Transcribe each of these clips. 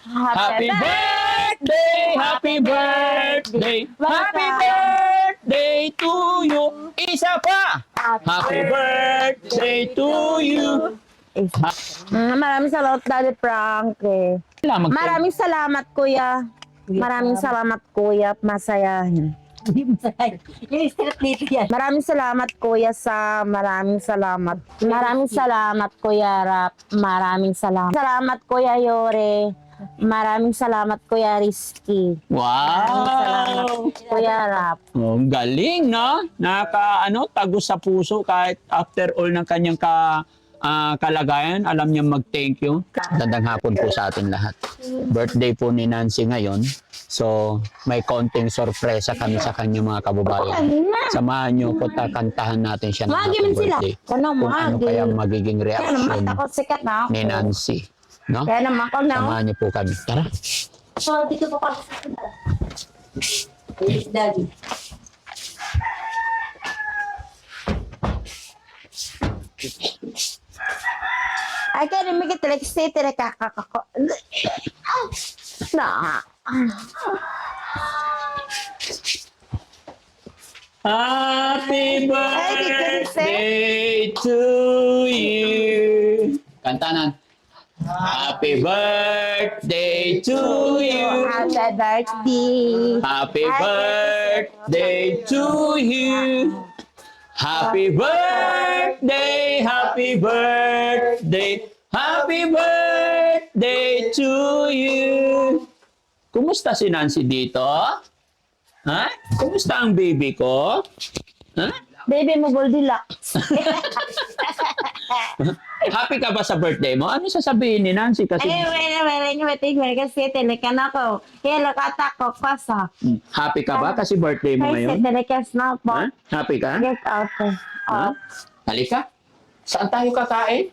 Happy birthday, happy birthday, happy birthday to you. Isa pa. Happy birthday to you. Maraming salamat, Daddy Frank. Maraming salamat, Kuya. Maraming salamat, Kuya. Masayahin. Maraming salamat, Kuya Sam. Maraming salamat. Maraming salamat, Kuya Rap. Maraming salamat. Salamat, Kuya Yore. Maraming salamat, Kuya Rizky. Wow! Kuya Rap. Oh, ang galing, no? Tago sa puso kahit after all ng kanyang kalagayan, alam niya mag-thank you. Magandang hapon po sa atin lahat. Birthday po ni Nancy ngayon. So, may konting sorpresa kami sa kanyang mga kababayan. Samahan niyo po, kantahan natin siya ng happy birthday. Kung ano kaya magiging reaction ni Nancy. No? Kaya naman ko na. Samahan niyo po kami. Tara. So, dito po kami sa Daddy. I can make it like say tere kakako. Na. Happy birthday to you. Kantanan. Happy birthday to you. Happy birthday. Happy birthday to you. Happy birthday, happy birthday, happy birthday to you. Kumusta si Nancy dito? Ha? Kumusta ang baby ko? Ha? Baby mo, Goldilocks. Happy ka ba sa birthday mo? Ano sasabihin ni Nancy? Kasi Wait, kasi telekan ako. Hello, kata ko, kasa. happy ka ba kasi birthday mo Kasi ngayon? telekas na po. Ha? Happy ka? Get out. Ha? Halika. Saan tayo kakain?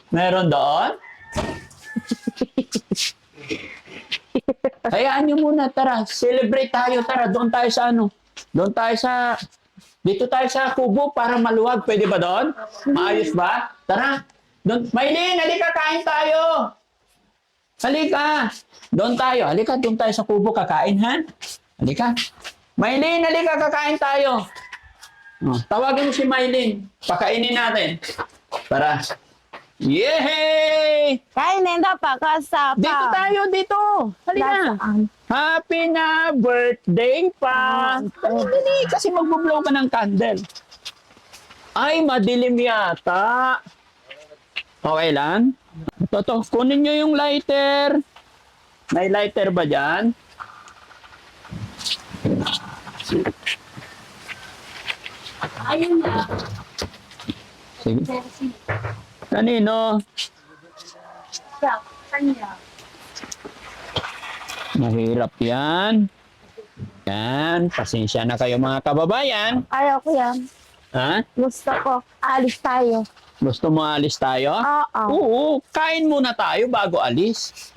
Meron doon? Hayaan niyo muna, tara. Celebrate tayo, tara. Doon tayo sa ano? Doon tayo sa... Dito tayo sa kubo para maluwag. Pwede ba doon? Maayos ba? Tara. Doon. Maylin, halika, kain tayo. Halika. Doon tayo. Halika, doon tayo sa kubo. Kakain, ha? Halika. Maylin, halika, kakain tayo. Oh, tawagan mo si Maylin. Pakainin natin. Tara. Yehey! Kainin na pa, kasa pa. Dito tayo, dito. Halika. Nasaan? Happy na birthday pa. Dali, kasi magbublow ka ng candle. Ay, madilim yata. Okay lang? Toto, kunin nyo yung lighter. May lighter ba dyan? Ayun na. Sige. Kanino? Kanya. Mahirap yan. Yan. Pasensya na kayo mga kababayan. Ayaw ko yan. Ha? Gusto ko. Alis tayo. Gusto mo alis tayo? Oo. Oo. Kain muna tayo bago alis.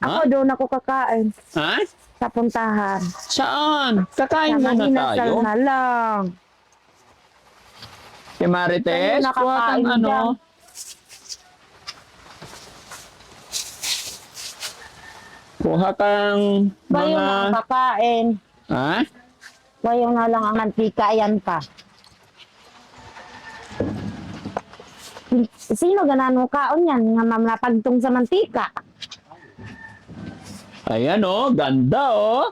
Ako doon ako kakain. Ha? Sa puntahan. Saan? Kakain Sa muna Mahinasal tayo. na lang. Si Marites, Tayo kuha kang nakakain ano. dyan. Kuha kang Bayo mga... na ang kakain. Ha? Bayo na lang ang mantika. Ayan pa. Sino ganan mo kaon yan? Nga mamlapagtong sa mantika. Ayan oh, ganda oh.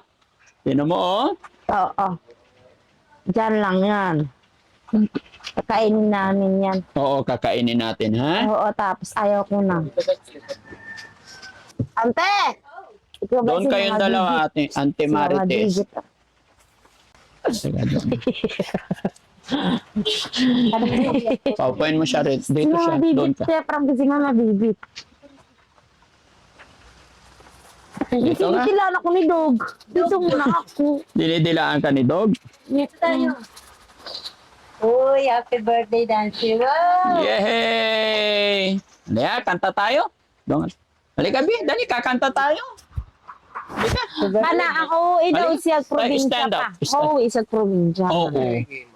Sino mo oh? Oo. Diyan lang yan. Kakainin namin yan. Oo, kakainin natin ha. Oo, tapos ayaw ko na. Ante! Ikaw ba Doon si kayong mga dalawa, digit? Ate Si mga Marites. digit. Teka doon. Paupuin mo siya rin. Si Dito siya. mga Doon digit. ka. Kaya parang kasi mga bibit. Dito nga. Kailangan ako ni Dog. Dito muna ako. Dinidilaan ka ni Dog. Dito tayo. Uy, happy birthday, Nancy. Wow! Yehey! Halika, kanta tayo. Doon. Halika, Bi. Dali, kakanta tayo. Halika. Mana, ako uwi daw Halika. siya probinsya Stand up. pa. Uuwi siya probinsya. Oo.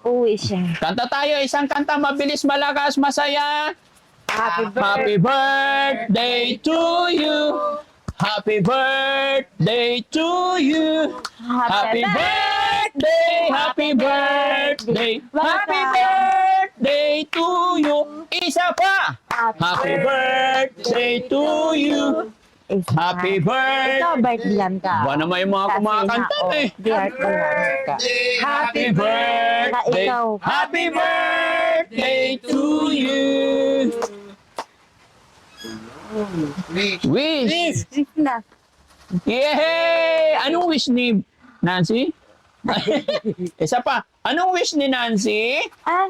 Uuwi siya. Kanta tayo. Isang kanta mabilis, malakas, masaya. Happy Happy birthday to you. Happy birthday to you. Happy birthday, happy birthday, happy birthday to you. Isa pa. Happy birthday to you. Happy birthday. Ikaw, birthday ka. Ba naman yung mga kumakanta eh. Birthday ka. Happy birthday. Ikaw. Happy birthday to you. Wish. Na. Yay! Anong wish ni Nancy? Isa pa. Anong wish ni Nancy? Ah,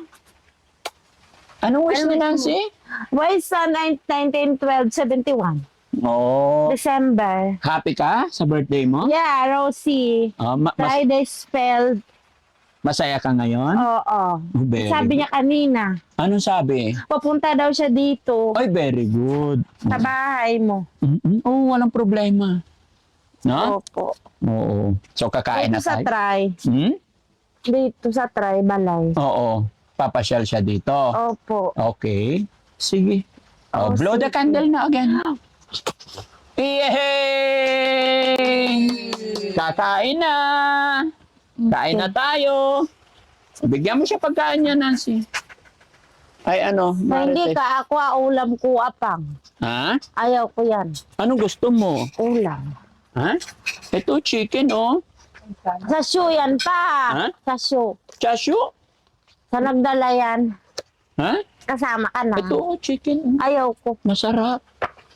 Anong wish ni Ano wish mo? Nancy? why sa 1912-71? Oh. December. Happy ka sa birthday mo? Yeah, Rosie. Friday spelled. Masaya ka ngayon? Oo. Very Sabi niya kanina, Anong sabi? papunta daw siya dito Ay, very good. sa bahay mo. Oo, walang problema. No? Opo. Oo. So, kakain na Dito sa tayo? try. Hmm? Dito sa try, balay. Oo. Papasyal siya dito. Opo. Okay. Sige. Oh, Blow the sige. candle na again. Yay! Kakain na! Kain na tayo. Bigyan mo siya pagkain niya, Nancy. Ay, ano? Na hindi Marites? ka, ako ulam ko apang. Ha? Ayaw ko yan. Anong gusto mo? Ulam. Ha? Ito, chicken, oh. Sa shoe yan pa. Ha? Sa shoe. Chashu? Sa nagdala yan. Ha? Kasama ka na. Ito, oh, chicken. Ayaw ko. Masarap.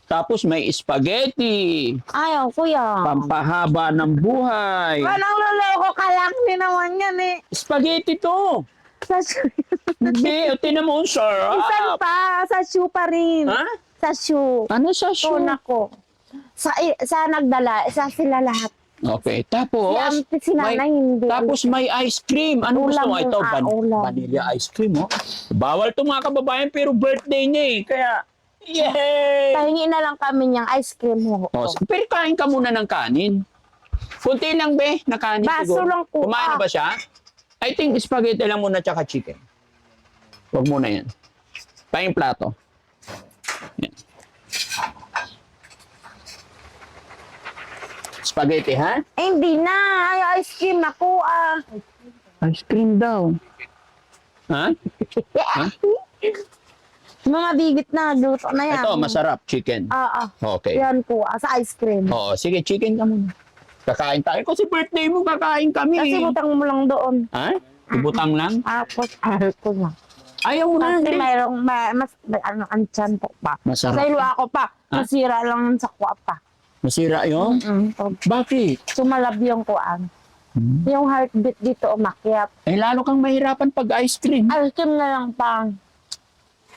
Tapos may spaghetti. Ayaw ko yan. Pampahaba ng buhay. Walang loloko ka lang din naman yan eh. Spaghetti to. Sa shoe. Hindi, tinan mo, Isan sarap. pa. Sa shoe pa rin. Ha? Sa shoe. Ano sa Tuna shoe? ko. Sa nagdala, sa sila lahat. Okay, Si tapos auntie, si nanay, hindi. tapos may ice cream. Ano gusto Ulam mo? Ito, yung ulam. vanilla ice cream, oh. Bawal to mga kababayan, pero birthday niya eh. Kaya, yay! Pahingi na lang kami niyang ice cream mo. Oh, pero kain ka muna ng kanin. Kunti lang, be, na kanin Baso siguro. lang po, Kumain na ba siya? I think spaghetti lang muna tsaka chicken. Huwag muna yan. Pahing plato. Yan. Spaghetti, ha? Eh, hindi na. Ay, ice cream ako Ice cream daw. Ha? Mga bigit na, luto na yan. Ito, masarap. Chicken. Okay. Yan po, sa ice cream. Oo, sige, chicken ka muna. Kakain tayo. Kasi birthday mo, kakain kami. Kasi butang mo lang doon. Ha? Ibutang lang? Tapos, ko na. Ayaw mo na. Kasi hindi. mayroong, ano, ang tiyan po pa. Sa Masarap. ilo ako pa. Ha? Masira lang sa kuwa pa. Masira yun? Bakit? Sumalab yung kuwan. Hmm. Yung heartbeat dito umakyat. Eh, lalo kang mahirapan pag ice cream. Ice cream na lang pang.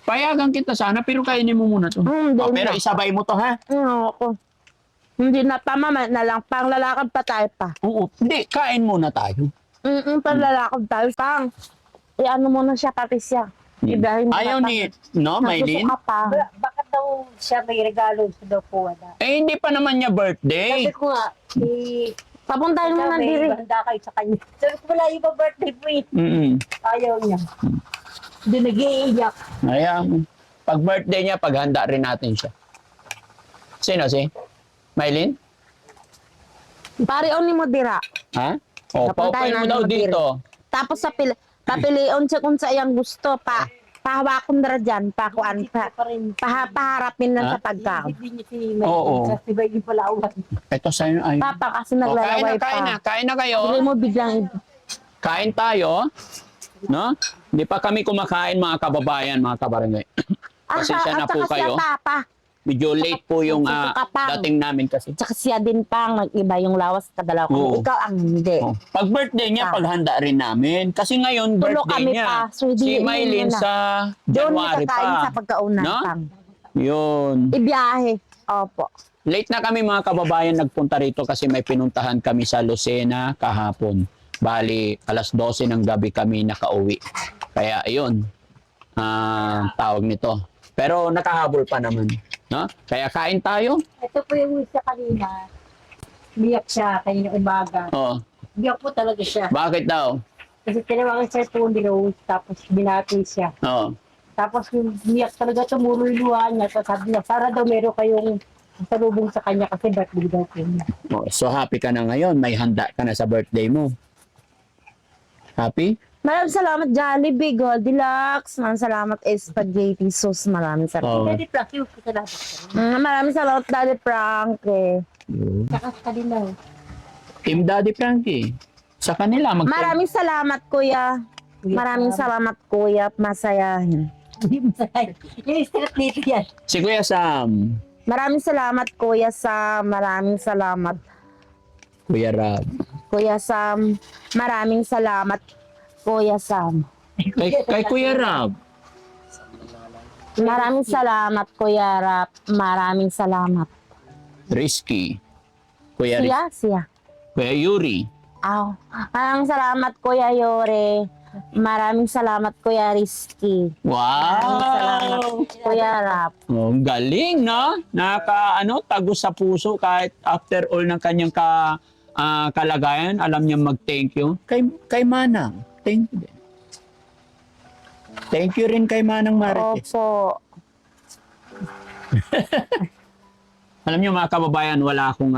Payagan kita sana, pero kainin mo muna to. Hindi Pero na. isabay mo to, ha? Ako. Hindi na pa, mama, na lang. Pang lalakad pa tayo pa. Oo. Hindi, kain muna tayo. Pang lalakad tayo. Pang. ano muna siya, pati siya. Ibrahim Ayaw ni, no, Maylin? Nagsusuka pa. Bakit daw siya may regalo sa daw po wala? Eh, hindi pa naman niya birthday. Sabi ko nga, Papuntahin mo na may diri. handa kayo sa kanya. Sabi ko wala yung birthday po eh. Ayaw niya. Hindi nag-iiyak. Ayaw. Pag birthday niya, paghanda rin natin siya. Sino si? Maylin? Pare, ni mo dira. Ha? O, Papuntahin paupuin mo na daw naman dito. Tapos papilion siya kung sa iyang gusto pa. Pahawakon dira dyan, pakuan pa. Pa rin. Paharapin lang Ha? sa pagkaon. Hindi niya si May. Oo. Sa si May yung palawan. Ito sa'yo. Ay. Papa kasi O, naglalaway kain na. pa. Kain na kayo. Hindi mo biglang Kain tayo. No? Hindi pa kami kumakain mga kababayan, mga kabarangay. Pasensya na po kayo. Papa. Medyo late po yung dating namin kasi. Tsaka siya din pang nag-iba yung lawas kadalaw ko. Oo. Ikaw ang hindi. Oh. Pag birthday niya, Ah. paghanda rin namin. Kasi ngayon, Tulo birthday kami niya. pa. So, Si di- Maylin na. sa Doon January kakain pa. sa pagkauna No? pang. Yun. Ibiyahe. Opo. Late na kami mga kababayan nagpunta rito kasi may pinuntahan kami sa Lucena kahapon. Bali, alas 12 ng gabi kami nakauwi. Kaya yun, tawag nito. Pero nakahabol pa naman. No? Kaya kain tayo. Ito po yung wish niya kanina. Biyak siya kanina umaga. Oh, Biyak po talaga siya. bakit daw? Kasi tinawagan siya po nilo, tapos binati siya. Oh. Tapos yung biyak talaga tumuloy luha niya. Tapos sabi niya, para daw meron kayong Salubong sa kanya kasi birthday daw ko niya. Oh, so happy ka na ngayon. May handa ka na sa birthday mo. Happy? Maraming salamat Jollibee, Goldilocks. Maraming salamat Spaghetti Sauce. Maraming salamat. Oh. Daddy Frank, yung salamat. Maraming salamat Daddy Frank. Saka sa kanila. Team Daddy Frankie. Sa kanila, Maraming salamat Kuya. Maraming salamat Kuya. Masayahin. Hindi mo sakay. Yung straight dito yan. Si Kuya Sam. Maraming salamat Kuya Sam. Maraming salamat Kuya Rab. Kuya Sam. Maraming salamat Kuya Sam. Kay Kuya Rab. Maraming salamat Kuya Rap. Maraming salamat. Risky. Kuya Siya. Kuya Yuri. Aw. Maraming salamat Kuya Yore. Maraming salamat Kuya Risky. Maraming salamat Wow! Kuya Rap. Oh, ang galing, no? Tago sa puso kahit after all ng kanyang kalagayan, alam niya mag-thank you. Kay Manang, thank you din. Thank you rin kay Manang Marites. Opo. Alam niyo mga kababayan, wala akong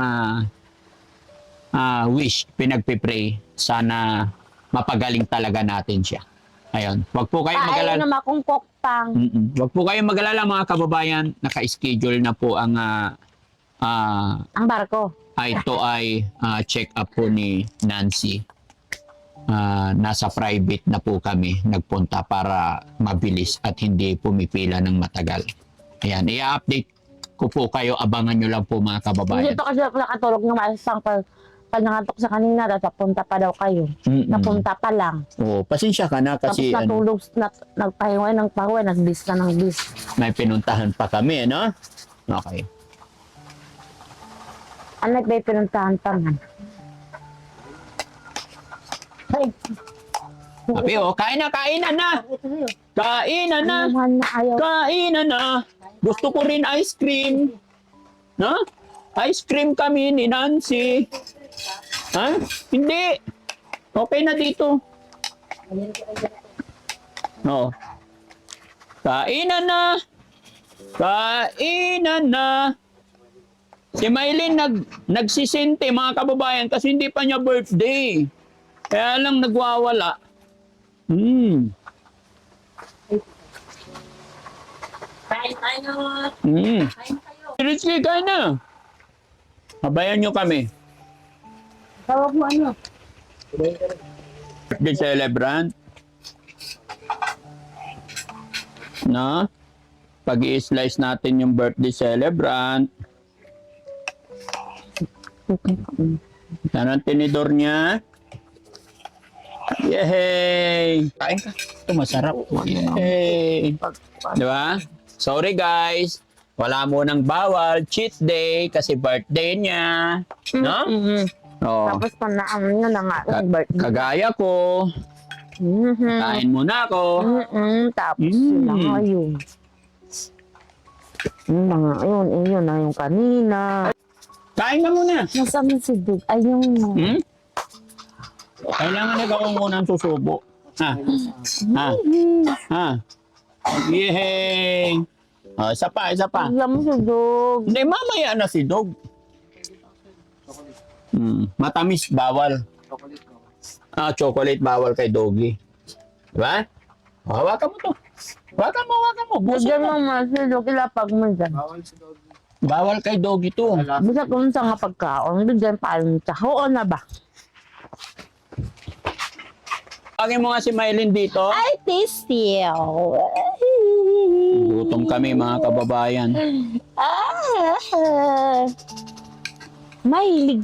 wish, pinagpipray. Sana mapagaling talaga natin siya. Ayun. Wag po kayong Ayaw mag-alala. na makungkokpang. Wag po kayong mag-alala mga kababayan. Naka-schedule na po ang Ang barko. ito ay check up po ni Nancy. Nasa private na po kami nagpunta para mabilis at hindi pumipila ng matagal. Ayan, i-update ko po kayo. Abangan nyo lang po mga Hindi kababayan. pa kasi ako nakatulog ng malasang pag nangatok sa kanina, napunta pa daw kayo. Napunta pa lang. Oh, pasensya ka na kasi Tapos natulog, nagpahinga ng pahuwa, nagbis na ng bis. may pinuntahan pa kami, no? Okay. Ano may pinuntahan pa man? Ay, Sabi, kainan na! ito sa'yo. Kainan na! Ano na ayaw. Kainan na! Gusto ko rin ice cream. No? Ice cream kami ni Nancy. Ha? Hindi. Okay na dito. No. Kainan na. Kainan na. Si Maylin nagsisinte mga kababayan kasi hindi pa niya birthday. Kaya lang nagwawala. Kain tayo. Mm. Kain tayo. Rizky, kain na. Habayan nyo kami. Tawag mo ano? Birthday celebrant. No? Pag-i-slice natin yung birthday celebrant. Yan ang tinidor niya. Yay! Kain ka. Ito masarap. Yay! Di ba? Sorry guys. Wala mo nang bawal. Cheat day kasi birthday niya. No? Oh. Tapos pa na nga ang birthday. Kagaya ko. Kain muna ako. Tapos Mm. yun na nga yun. Yun na nga yun. Yun na yung kanina. Kain ka muna. Nasaan na si Dug? Ayun. Hmm? Kailangan ikaw muna ang susubo. Ha? Ha? Ha? Yehey! Isa pa, isa pa. Alam mo si Dug. Hindi, mamaya na si Dog. Matamis, bawal. Chocolate bawal kay Doggy. Diba? Hawakan mo to. Hawakan mo. Buso Bigyan mo. mo man si Dug. Ilapag mo dyan. Bawal kay Doggy to. Bisa kung sa nga pagkaon. Bigyan pa rin siya. Oo na ba? Pagin mo nga si Mylene dito. Ay, tasty. Gutom kami mga kababayan. Mahilig